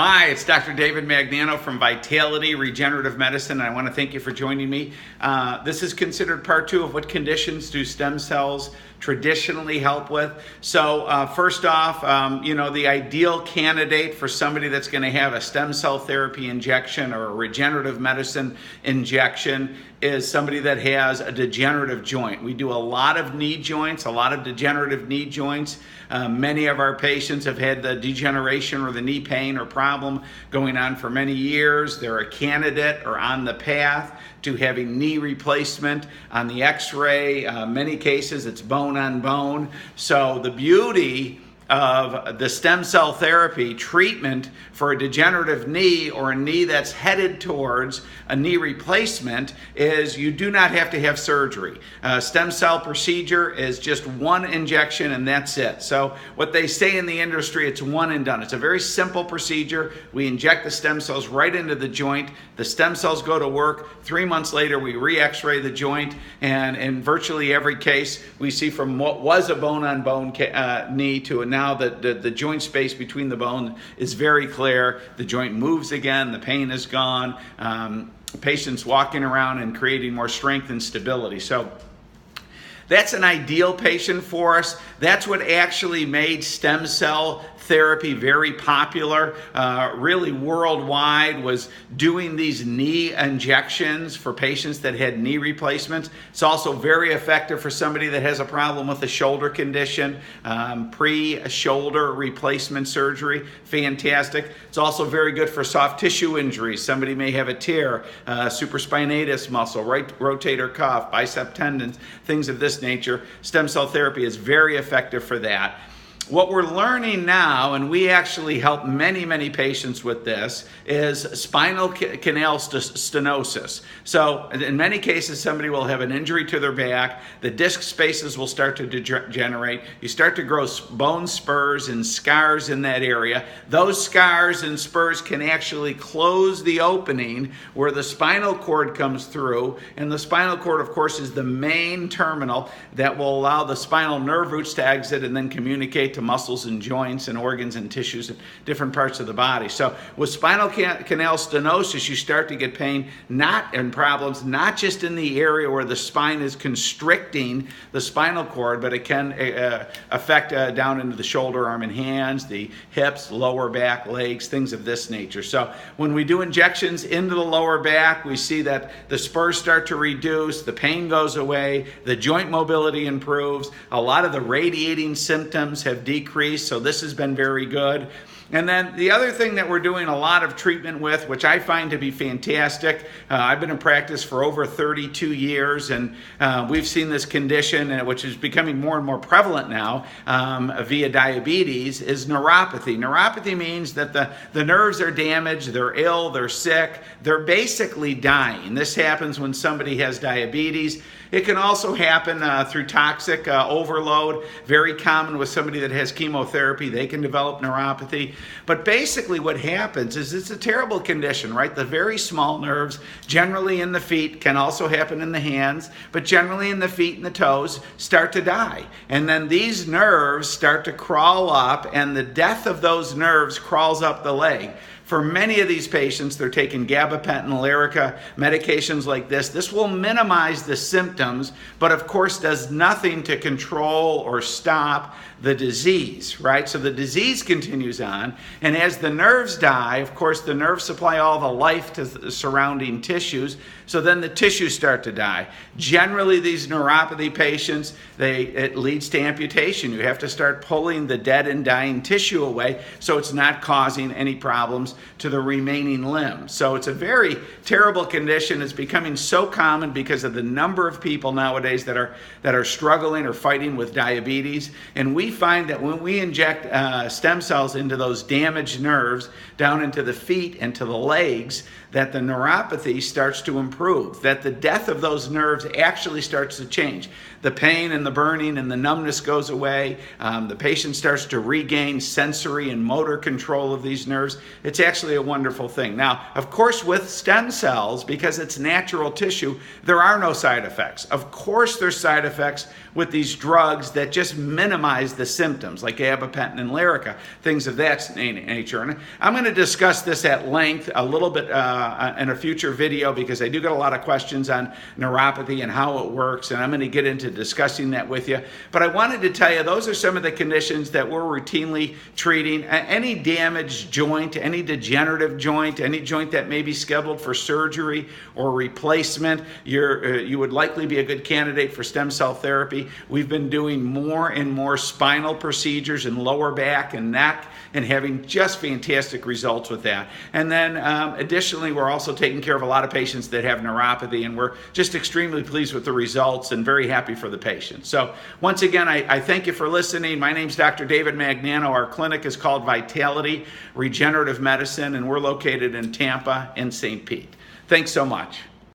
Hi, it's Dr. David Magnano from Vitality Regenerative Medicine, and I want to thank you for joining me. This is considered part 2 of what conditions do stem cells traditionally help with. So first off, the ideal candidate for somebody that's going to have a stem cell therapy injection or a regenerative medicine injection is somebody that has a degenerative joint. We do a lot of knee joints, a lot of degenerative knee joints. Many of our patients have had the degeneration or the knee pain or problem going on for many years. They're a candidate or on the path to having knee replacement. On the x-ray, many cases it's bone on bone. So the beauty of the stem cell therapy treatment for a degenerative knee or a knee that's headed towards a knee replacement is you do not have to have surgery. Stem cell procedure is just one injection and that's it. So what they say in the industry, it's one and done. It's a very simple procedure. We inject the stem cells right into the joint. The stem cells go to work. 3 months later, we re-x-ray the joint, and in virtually every case, we see from what was a bone-on-bone knee to now the joint space between the bone is very clear. The joint moves again. The pain is gone. Patients walking around and creating more strength and stability. So that's an ideal patient for us. That's what actually made stem cell therapy very popular, really worldwide, was doing these knee injections for patients that had knee replacements. It's also very effective for somebody that has a problem with a shoulder condition, pre-shoulder replacement surgery, fantastic. It's also very good for soft tissue injuries. Somebody may have a tear, supraspinatus muscle, right rotator cuff, bicep tendons, things of this nature. Stem cell therapy is very effective for that. What we're learning now, and we actually help many patients with this, is spinal canal stenosis. So in many cases, somebody will have an injury to their back. The disc spaces will start to degenerate. You start to grow bone spurs and scars in that area. Those scars and spurs can actually close the opening where the spinal cord comes through. And the spinal cord, of course, is the main terminal that will allow the spinal nerve roots to exit and then communicate to muscles and joints and organs and tissues in different parts of the body. So with spinal canal stenosis, you start to get pain and problems not just in the area where the spine is constricting the spinal cord, but it can affect down into the shoulder, arm, and hands, the hips, lower back, legs, things of this nature. So when we do injections into the lower back, we see that the spurs start to reduce, the pain goes away, the joint mobility improves, a lot of the radiating symptoms have decreased, so this has been very good. And then the other thing that we're doing a lot of treatment with, which I find to be fantastic, I've been in practice for over 32 years, and we've seen this condition, which is becoming more and more prevalent now via diabetes, is neuropathy. Neuropathy means that the nerves are damaged, they're ill, they're sick, they're basically dying. This happens when somebody has diabetes. It can also happen through toxic overload, very common with somebody that has chemotherapy. They can develop neuropathy. But basically what happens is it's a terrible condition, right? The very small nerves, generally in the feet, can also happen in the hands, but generally in the feet and the toes, start to die. And then these nerves start to crawl up, and the death of those nerves crawls up the leg. For many of these patients, they're taking gabapentin, Lyrica, medications like this. This will minimize the symptoms, but of course does nothing to control or stop the disease, right? So the disease continues on, and as the nerves die, of course, the nerves supply all the life to the surrounding tissues, so then the tissues start to die. Generally, these neuropathy patients, it leads to amputation. You have to start pulling the dead and dying tissue away so it's not causing any problems to the remaining limb. So it's a very terrible condition. It's becoming so common because of the number of people nowadays that are struggling or fighting with diabetes. And we find that when we inject stem cells into those damaged nerves down into the feet and to the legs, that the neuropathy starts to improve, that the death of those nerves actually starts to change. The pain and the burning and the numbness goes away. The patient starts to regain sensory and motor control of these nerves. It's actually a wonderful thing. Now, of course, with stem cells, because it's natural tissue, there are no side effects. effects. Of course, there's side effects with these drugs that just minimize the symptoms, like gabapentin and Lyrica, things of that nature. And I'm going to discuss this at length a little bit in a future video, because I do get a lot of questions on neuropathy and how it works, and I'm going to get into discussing that with you. But I wanted to tell you, those are some of the conditions that we're routinely treating. Any damaged joint, any degenerative joint, any joint that may be scheduled for surgery or replacement, you would likely be a good candidate for stem cell therapy. We've been doing more and more spinal procedures in lower back and neck, and having just fantastic results with that. And then additionally, we're also taking care of a lot of patients that have neuropathy, and we're just extremely pleased with the results and very happy for the patients. So once again, I thank you for listening. My name's Dr. David Magnano. Our clinic is called Vitality Regenerative Medicine, and we're located in Tampa and St. Pete. Thanks so much.